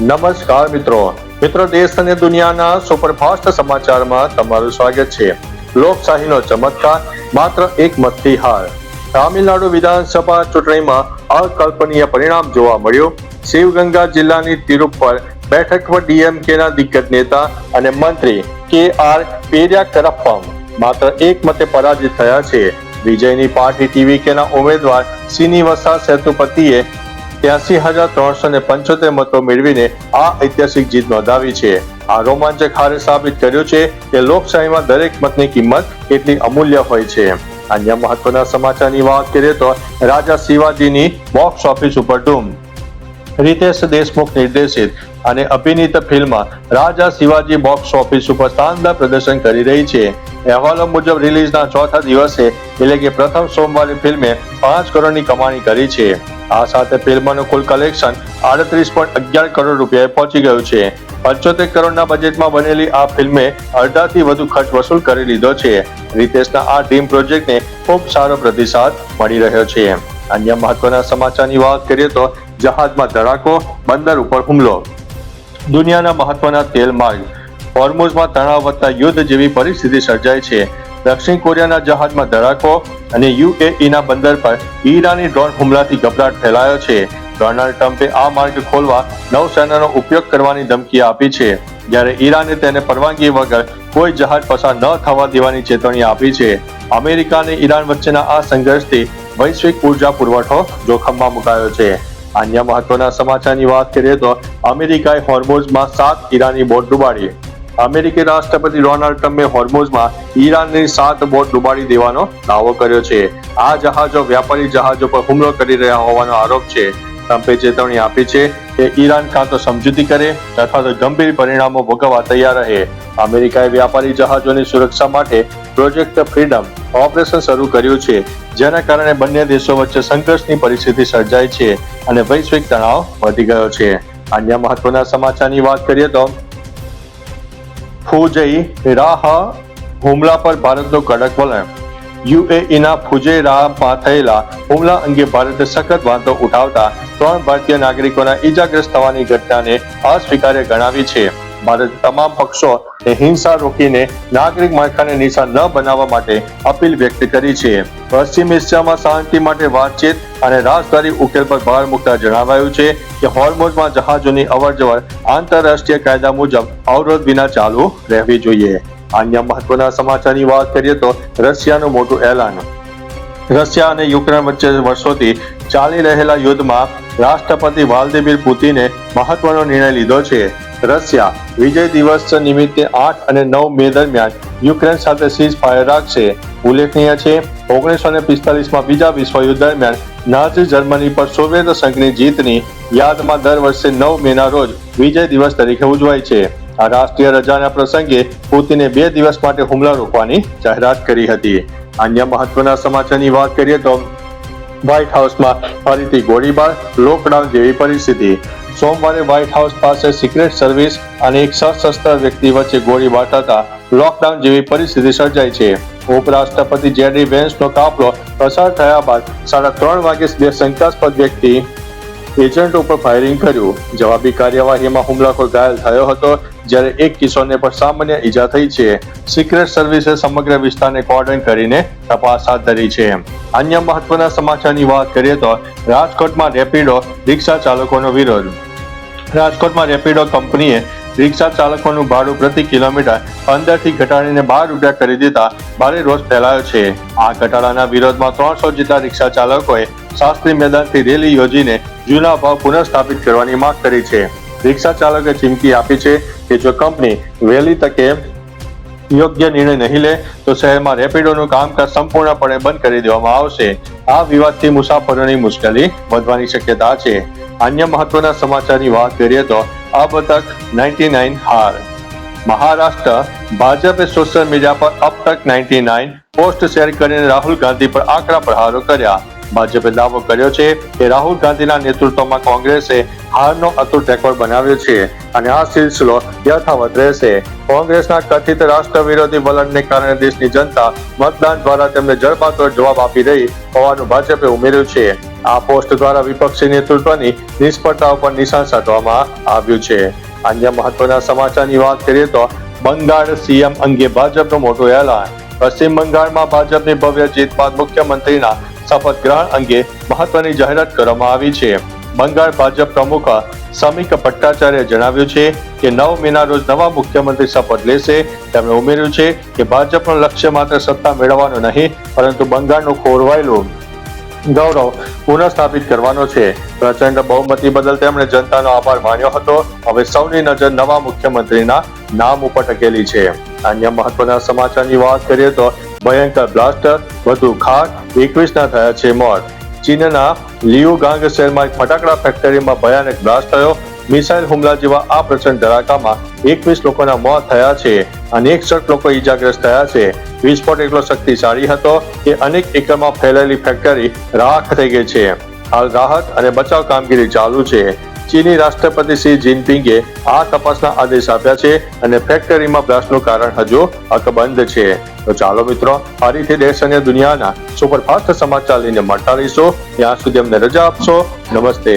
નમસ્કાર મિત્રો દેશ અને દુનિયાના સુપરફાસ્ટ સમાચારમાં તમારું સ્વાગત છે। લોકશાહીનો ચમત્કાર માત્ર એક મતથી હાર। તામિલનાડુ વિધાનસભા ચૂંટણીમાં અકલ્પનીય પરિણામ જોવા મળ્યું। શિવગંગા જિલ્લાની તિરુપર બેઠક પર ડીએમકેના દિગ્ગજ નેતા અને મંત્રી કે.આર. પેરિયાકરપ્પમ માત્ર એક મતે પરાજિત થયા છે। વિજયની પાર્ટી ટીવીકેના ઉમેદવાર શ્રીનિવાસા સેતુપતિએ 83,375 મતો મેળવીને આ ઐતિહાસિક જીત નોંધાવી છે। આ રોમાંચક હારે સાબિત કર્યું છે કે લોકશાહીમાં દરેક મતની કિંમત કેટલી અમૂલ્ય હોય છે। અન્ય મહત્વના સમાચારની વાત કરીએ તો રાજા શિવાજીની બોક્સ ઓફિસ ઉપર ધૂમ। રિતેશ દેશમુખ નિર્દેશિત અને અભિનીત ફિલ્મ રાજા શિવાજી બોક્સ ઓફિસ ઉપર શાનદાર પ્રદર્શન કરી રહી છે। અહેવાલો મુજબ રિલીઝના ચોથા દિવસે એટલે કે પ્રથમ સોમવારે ફિલ્મે 5 કરોડની કમાણી કરી છે। આ સાથે ફિલ્મનું કુલ કલેક્શન 38.11 કરોડ રૂપિયાએ પહોંચી ગયું છે। 75 કરોડના બજેટમાં બનેલી આ ફિલ્મે અડધાથી વધુ ખર્ચ વસૂલ કરી લીધો છે। રિતેશના આ ડ્રીમ પ્રોજેક્ટને ખૂબ સારો પ્રતિસાદ મળી રહ્યો છે। અન્ય મહત્વના સમાચારની વાત કરીએ તો જહાજમાં ધડાકો, બંદર ઉપર હુમલો। દુનિયાના મહત્વના તેલ માર્ગ હોર્મુઝમાં તણાવ વધતા યુદ્ધ જેવી પરિસ્થિતિ સર્જાઈ છે। દક્ષિણ કોરિયાના જહાજમાં ધડાકો અને યુએઈના બંદર પર ઈરાની ડ્રોન હુમલાથી ગભરાટ ફેલાયો છે। ડોનાલ્ડ ટ્રમ્પે આ માર્ગ ખોલવા નૌસેનાનો ઉપયોગ કરવાની ધમકી આપી છે, જ્યારે ઈરાને તેને પરવાનગી વગર કોઈ જહાજ પસાર ન થવા દેવાની ચેતવણી આપી છે। અમેરિકા અને ઈરાન વચ્ચેના આ સંઘર્ષથી વૈશ્વિક ઉર્જા પુરવઠો જોખમમાં મુકાયો છે। અન્ય મહત્વના સમાચારની વાત કરીએ તો અમેરિકાએ હોર્મુઝમાં 7 ઈરાની બોટ ડૂબાડી। અમેરિકી રાષ્ટ્રપતિ ડોનાલ્ડ ટ્રમ્પે હોર્મુઝમાં ઈરાનની 7 બોટ ડૂબાડી દેવાનો દાવો કર્યો છે। આ જહાજો વ્યાપારી જહાજો પર હુમલો કરી રહ્યા હોવાનો આરોપ છે। ટ્રમ્પે ચેતવણી આપી છે કે ઈરાન કાં તો સમજૂતી કરે અથવા તો ગંભીર પરિણામો ભોગવવા તૈયાર રહે। અમેરિકાએ વ્યાપારી જહાજોની સુરક્ષા માટે પ્રોજેક્ટ ફ્રીડમ ઓપરેશન શરૂ કર્યું છે, જેના કારણે બંને દેશો વચ્ચે સંઘર્ષની પરિસ્થિતિ સર્જાઈ છે અને વૈશ્વિક તણાવ વધી ગયો છે। અન્ય મહત્વના સમાચારની વાત કરીએ તો ફુજૈરાહ હુમલા પર ભારતનું કડક વલણ। યુએઈના ફુજૈરાહમાં થયેલા હુમલા અંગે ભારતે સખત વાંધો ઉઠાવતા 3 ભારતીય નાગરિકોના ઈજાગ્રસ્ત થવાની ઘટનાને અસ્વીકાર્ય ગણાવી છે। ભારતે તમામ પક્ષોને હિંસા રોકીને નાગરિક માળખાને નિશાન ન બનાવવા માટે અપીલ વ્યક્ત કરી છે। પશ્ચિમ એશિયામાં શાંતિ માટે વાતચીત અને રાજદ્વારી ઉકેલ પર ભાર મૂકતા જણાવાયું છે કે હોર્મુઝમાં જહાજોની અવરજવર આંતરરાષ્ટ્રીય કાયદા મુજબ અવરોધ વિના ચાલુ રહેવી જોઈએ। અન્ય મહત્વના સમાચારની વાત કરીએ તો રશિયાનું મોટું એલાન। રશિયા અને યુક્રેન વચ્ચે વર્ષોથી ચાલી રહેલા યુદ્ધમાં રાષ્ટ્રપતિ વ્લાદિમીર પુતિને મહત્વનો નિર્ણય લીધો છે। રશિયા વિજય દિવસ નિમિત્તે 8 અને 9 મે દરમિયાન યુક્રેન સાથે સીઝ ફાયર રાખશે। ઉલ્લેખનીય છે 1945માં બીજા વિશ્વયુદ્ધ દરમિયાન નાઝી જર્મની પર સોવિયત સંઘની જીતની યાદમાં દર વર્ષે 9 મેના રોજ વિજય દિવસ તરીકે ઉજવાય છે। આ રાષ્ટ્રીય રજાના પ્રસંગે પુતિને 2 દિવસ માટે હુમલા રોકવાની જાહેરાત કરી હતી। અન્ય મહત્વના સમાચારની વાત કરીએ તો વ્હાઇટ હાઉસમાં ફરીથી ગોળીબાર, લોકડાઉન જેવી પરિસ્થિતિ। સોમવારે વ્હાઇટ હાઉસ પાસે સિક્રેટ સર્વિસ અને એક સશસ્ત્ર વ્યક્તિ વચ્ચે ગોળીબાર થતા લોકડાઉન જેવી પરિસ્થિતિ સર્જાઈ છે। ઉપરાષ્ટ્રપતિ જેડી વેન્સનો કાફલો પસાર થયા બાદ 3:30 વાગે 2 શંકાસ્પદ વ્યક્તિ એજન્ટ ઉપર ફાયરિંગ કર્યું। જવાબી કાર્યવાહીમાં હુમલાખોર ઘાયલ થયો હતો, જ્યારે એક કિશોરને પણ સામાન્ય ઈજા થઈ છે। સિક્રેટ સર્વિસે સમગ્ર વિસ્તારને કોર્ડન કરીને તપાસ હાથ ધરી છે। અન્ય મહત્વના સમાચારની વાત કરીએ તો રાજકોટમાં રેપિડો રિક્ષા ચાલકોનો વિરોધ। રાજકોટમાં રેપિડો કંપનીએ રિક્ષા ચાલકોનું ભાડું પ્રતિ કિલોમીટર 15 થી ઘટાડીને 12 રૂપિયા કરી દેતા ભારે રોષ ફેલાયો છે। આ ઘટાડાના વિરોધમાં 300 જેટલા રિક્ષા ચાલકોએ શાસ્ત્રી મેદાનથી રેલી યોજીને જૂના ભાવ પુનઃસ્થાપિત કરવાની માંગ કરી છે। રિક્ષા ચાલકોએ ચીમકી આપી છે કે જો કંપની વહેલી તકે યોગ્ય નિર્ણય નહીં લે તો શહેરમાં રેપિડોનું કામકાજ સંપૂર્ણપણે બંધ કરી દેવામાં આવશે। આ વિવાદથી મુસાફરોની મુશ્કેલી વધવાની શક્યતા છે। અન્ય મહત્વના સમાચારની વાત કરીએ તો અબ તક 99 હાર। મહારાષ્ટ્ર ભાજપે સોશિયલ મીડિયા પર અબ તક 99 પોસ્ટ શેર કરીને રાહુલ ગાંધી પર આકરા પ્રહારો કર્યા। ભાજપે દાવો કર્યો છે કે રાહુલ ગાંધીના નેતૃત્વમાં કોંગ્રેસે હારનો અતૂટ રેકોર્ડ બનાવ્યો છે અને આ સિલસિલો યથાવત રહેશે. કોંગ્રેસના કથિત રાષ્ટ્ર વિરોધી વલણને કારણે દેશની જનતા મતદાન દ્વારા તેમને જડબાતોડ જવાબ આપી રહી હોવાનું ભાજપે ઉમેર્યું છે. આ પોસ્ટ દ્વારા વિપક્ષી નેતૃત્વની નિષ્ફળતા ઉપર નિશાન સાધવામાં આવ્યું છે. અન્ય મહત્વના સમાચારની વાત કરીએ તો બંગાળ સીએમ અંગે ભાજપનું મોટું એલાન. પશ્ચિમ બંગાળમાં ભાજપની ભવ્ય જીત બાદ મુખ્યમંત્રીના શપથ ગ્રહણ અંગે મહત્વની જાહેરાત કરવામાં આવી છે. બંગાળ ભાજપ પ્રમુખ સમીક ભટ્ટાચાર્યએ જણાવ્યું છે કે 9 મેના રોજ નવા મુખ્યમંત્રી શપથ લેશે. તેમણે ઉમેર્યું છે કે ભાજપનું લક્ષ્ય માત્ર સત્તા મેળવવાનું નહીં પરંતુ બંગાળનું ખોરવાયેલું ગૌરવ પુનઃસ્થાપિત કરવાનો છે. પ્રચંડ બહુમતી બદલ તેમણે જનતાનો આભાર માન્યો હતો. હવે સૌની નજર નવા મુખ્યમંત્રીના નામ ઉપર ટકેલી છે. અન્ય મહત્વના સમાચારની વાત કરીએ તો ભયંકર બ્લાસ્ટ, વધુ ખાક, 21ના થયા છે મોત. ચીનના લિયુગાંગ શહેરમાં એક ફટાકડા ફેક્ટરીમાં ભયાનક બ્લાસ્ટ થયો. મિસાઇલ હુમલા જેવા આ પ્રચંડ ધડાકામાં 21 લોકોના મોત થયા છે અને 61 લોકો ઈજાગ્રસ્ત થયા છે. વિસ્ફોટ એટલો શક્તિશાળી હતો કે અનેક એકરમાં ફેલાયેલી ફેક્ટરી રાખ થઈ ગઈ છે. હાલ રાહત અને બચાવ કામગીરી ચાલુ છે. ચીની રાષ્ટ્રપતિ શી જિનપિંગે આ તપાસના આદેશ આપ્યા છે અને ફેક્ટરીમાં બ્લાસ્ટનું કારણ હજુ અકબંધ છે. તો ચાલો મિત્રો, આ રીતે દેશ અને દુનિયાના સુપરફાસ્ટ સમાચાર લઈને મળતા રહીશું. ત્યાં સુધી અમને રજા આપશો. નમસ્તે.